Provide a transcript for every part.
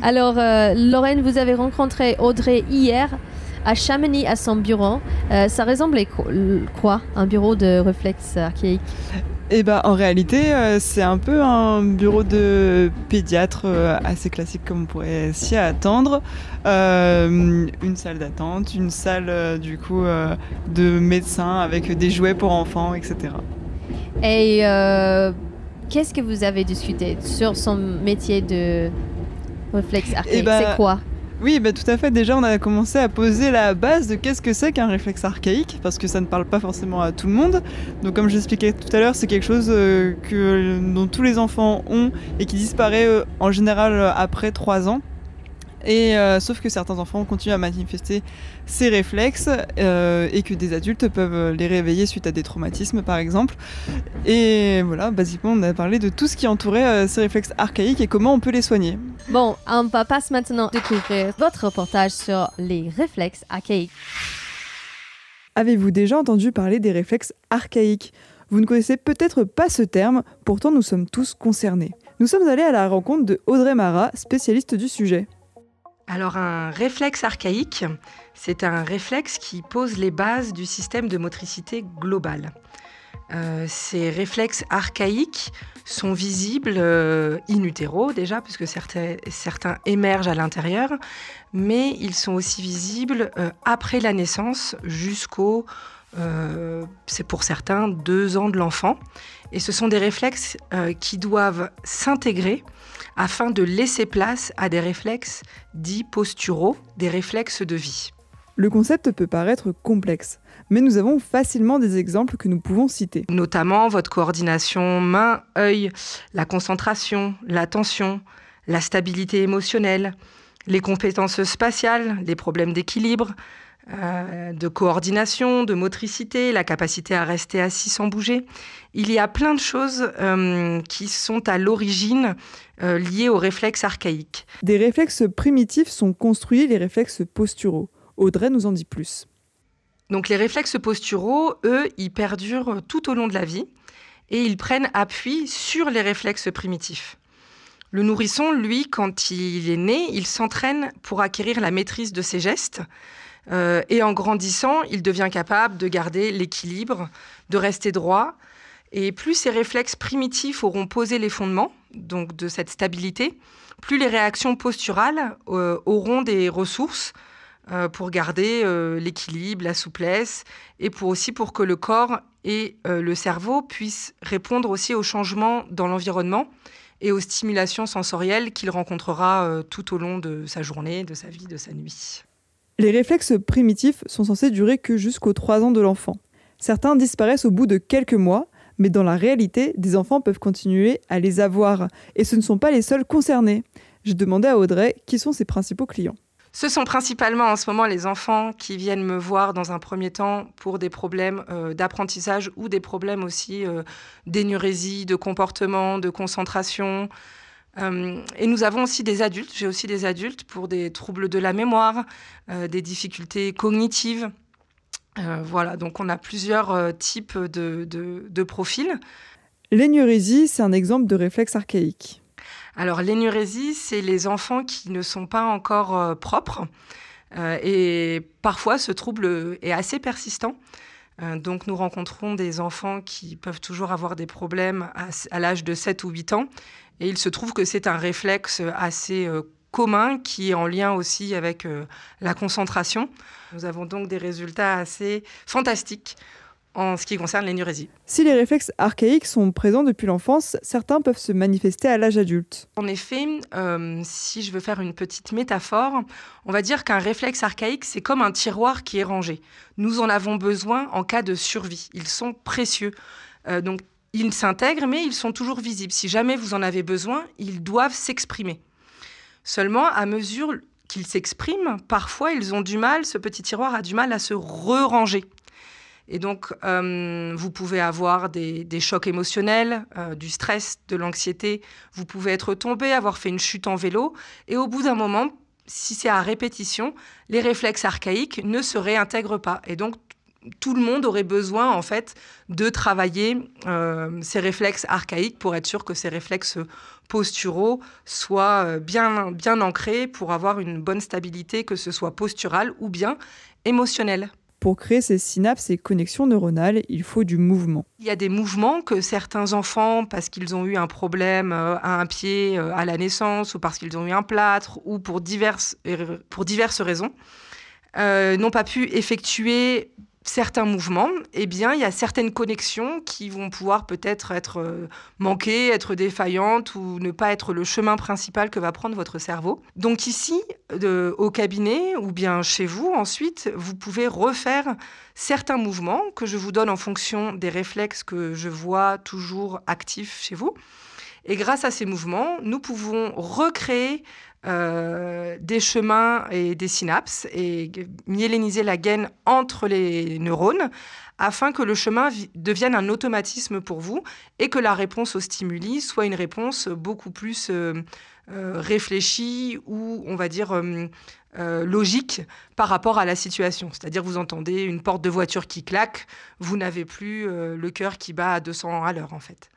Alors, Lorraine, vous avez rencontré Audrey hier à Chamonix à son bureau. Ça ressemblait quoi, un bureau de réflexe archaïque? En réalité, c'est un peu un bureau de pédiatre assez classique comme on pourrait s'y attendre. Une salle d'attente, une salle de médecin avec des jouets pour enfants, etc. Et qu'est-ce que vous avez discuté sur son métier de réflexe archaïque? C'est quoi? Oui, tout à fait. Déjà, on a commencé à poser la base de qu'est-ce que c'est qu'un réflexe archaïque, parce que ça ne parle pas forcément à tout le monde. Donc, comme j'expliquais tout à l'heure, c'est quelque chose dont tous les enfants ont et qui disparaît en général après 3 ans. Et sauf que certains enfants continuent à manifester ces réflexes et que des adultes peuvent les réveiller suite à des traumatismes par exemple. Et voilà, basiquement on a parlé de tout ce qui entourait ces réflexes archaïques et comment on peut les soigner. Bon, on va passer maintenant découvrir votre reportage sur les réflexes archaïques. Avez-vous déjà entendu parler des réflexes archaïques ? Vous ne connaissez peut-être pas ce terme, pourtant nous sommes tous concernés. Nous sommes allés à la rencontre de Audrey Marat, spécialiste du sujet. Alors un réflexe archaïque, c'est un réflexe qui pose les bases du système de motricité globale. Ces réflexes archaïques sont visibles in utero déjà, puisque certains émergent à l'intérieur, mais ils sont aussi visibles après la naissance jusqu'au, c'est pour certains, 2 ans de l'enfant. Et ce sont des réflexes qui doivent s'intégrer afin de laisser place à des réflexes dits posturaux, des réflexes de vie. Le concept peut paraître complexe, mais nous avons facilement des exemples que nous pouvons citer. Notamment votre coordination main-œil, la concentration, l'attention, la stabilité émotionnelle, les compétences spatiales, les problèmes d'équilibre, de coordination, de motricité, la capacité à rester assis sans bouger. Il y a plein de choses qui sont à l'origine liées aux réflexes archaïques. Des réflexes primitifs sont construits les réflexes posturaux. Audrey nous en dit plus. Donc les réflexes posturaux, eux, ils perdurent tout au long de la vie et ils prennent appui sur les réflexes primitifs. Le nourrisson, lui, quand il est né, il s'entraîne pour acquérir la maîtrise de ses gestes. Et en grandissant, il devient capable de garder l'équilibre, de rester droit. Et plus ces réflexes primitifs auront posé les fondements donc de cette stabilité, plus les réactions posturales auront des ressources pour garder l'équilibre, la souplesse, et pour que le corps et le cerveau puissent répondre aussi aux changements dans l'environnement et aux stimulations sensorielles qu'il rencontrera tout au long de sa journée, de sa vie, de sa nuit. Les réflexes primitifs sont censés durer que jusqu'aux 3 ans de l'enfant. Certains disparaissent au bout de quelques mois, mais dans la réalité, des enfants peuvent continuer à les avoir. Et ce ne sont pas les seuls concernés. J'ai demandé à Audrey qui sont ses principaux clients. Ce sont principalement en ce moment les enfants qui viennent me voir dans un premier temps pour des problèmes d'apprentissage ou des problèmes aussi d'énurésie, de comportement, de concentration. Et nous avons aussi des adultes. J'ai aussi des adultes pour des troubles de la mémoire, des difficultés cognitives. Voilà, donc on a plusieurs types de profils. L'énurésie, c'est un exemple de réflexe archaïque. Alors l'énurésie, c'est les enfants qui ne sont pas encore propres. Et parfois, ce trouble est assez persistant. Donc nous rencontrons des enfants qui peuvent toujours avoir des problèmes à l'âge de 7 ou 8 ans. Et il se trouve que c'est un réflexe assez commun qui est en lien aussi avec la concentration. Nous avons donc des résultats assez fantastiques en ce qui concerne l'énurésie. Si les réflexes archaïques sont présents depuis l'enfance, certains peuvent se manifester à l'âge adulte. En effet, si je veux faire une petite métaphore, on va dire qu'un réflexe archaïque, c'est comme un tiroir qui est rangé. Nous en avons besoin en cas de survie. Ils sont précieux. Donc, ils s'intègrent, mais ils sont toujours visibles. Si jamais vous en avez besoin, ils doivent s'exprimer. Seulement, à mesure qu'ils s'expriment, parfois, ce petit tiroir a du mal à se re-ranger. Et donc, vous pouvez avoir des chocs émotionnels, du stress, de l'anxiété. Vous pouvez être tombé, avoir fait une chute en vélo. Et au bout d'un moment, si c'est à répétition, les réflexes archaïques ne se réintègrent pas. Et donc, tout le monde aurait besoin, en fait, de travailler ces réflexes archaïques pour être sûr que ces réflexes posturaux soient bien ancrés pour avoir une bonne stabilité, que ce soit posturale ou bien émotionnelle. Pour créer ces synapses et connexions neuronales, il faut du mouvement. Il y a des mouvements que certains enfants, parce qu'ils ont eu un problème à un pied à la naissance, ou parce qu'ils ont eu un plâtre, ou pour diverses raisons, n'ont pas pu effectuer certains mouvements. Eh bien, il y a certaines connexions qui vont pouvoir peut-être être manquées, être défaillantes ou ne pas être le chemin principal que va prendre votre cerveau. Donc ici, au cabinet ou bien chez vous, ensuite, vous pouvez refaire certains mouvements que je vous donne en fonction des réflexes que je vois toujours actifs chez vous. Et grâce à ces mouvements, nous pouvons recréer des chemins et des synapses et myéléniser la gaine entre les neurones afin que le chemin devienne un automatisme pour vous et que la réponse au stimuli soit une réponse beaucoup plus réfléchie ou, on va dire, logique par rapport à la situation. C'est-à-dire, vous entendez une porte de voiture qui claque, vous n'avez plus le cœur qui bat à 200 à l'heure, en fait.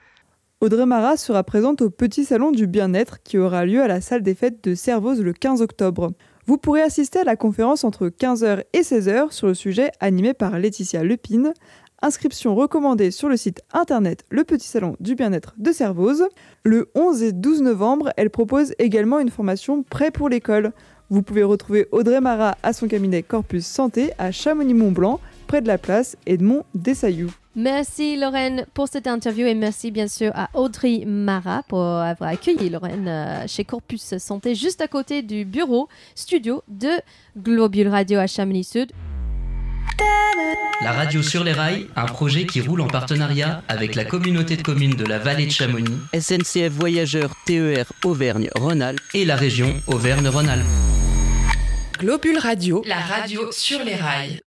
Audrey Marat sera présente au Petit Salon du Bien-être qui aura lieu à la salle des fêtes de Servoz le 15 octobre. Vous pourrez assister à la conférence entre 15h et 16h sur le sujet animé par Laetitia Lepine. Inscription recommandée sur le site internet Le Petit Salon du Bien-être de Servoz. Le 11 et 12 novembre, elle propose également une formation prêt pour l'école. Vous pouvez retrouver Audrey Marat à son cabinet Corpus Santé à Chamonix-Mont-Blanc, près de la place Edmond Dessaillou. Merci Lorraine pour cette interview et merci bien sûr à Audrey Marat pour avoir accueilli Lorraine chez Corpus Santé, juste à côté du bureau studio de Globule Radio à Chamonix-Sud. La radio sur les rails, un projet qui roule en partenariat avec la communauté de communes de la vallée de Chamonix, SNCF Voyageurs TER Auvergne-Rhône-Alpes et la région Auvergne-Rhône-Alpes. Globule Radio, la radio sur les rails.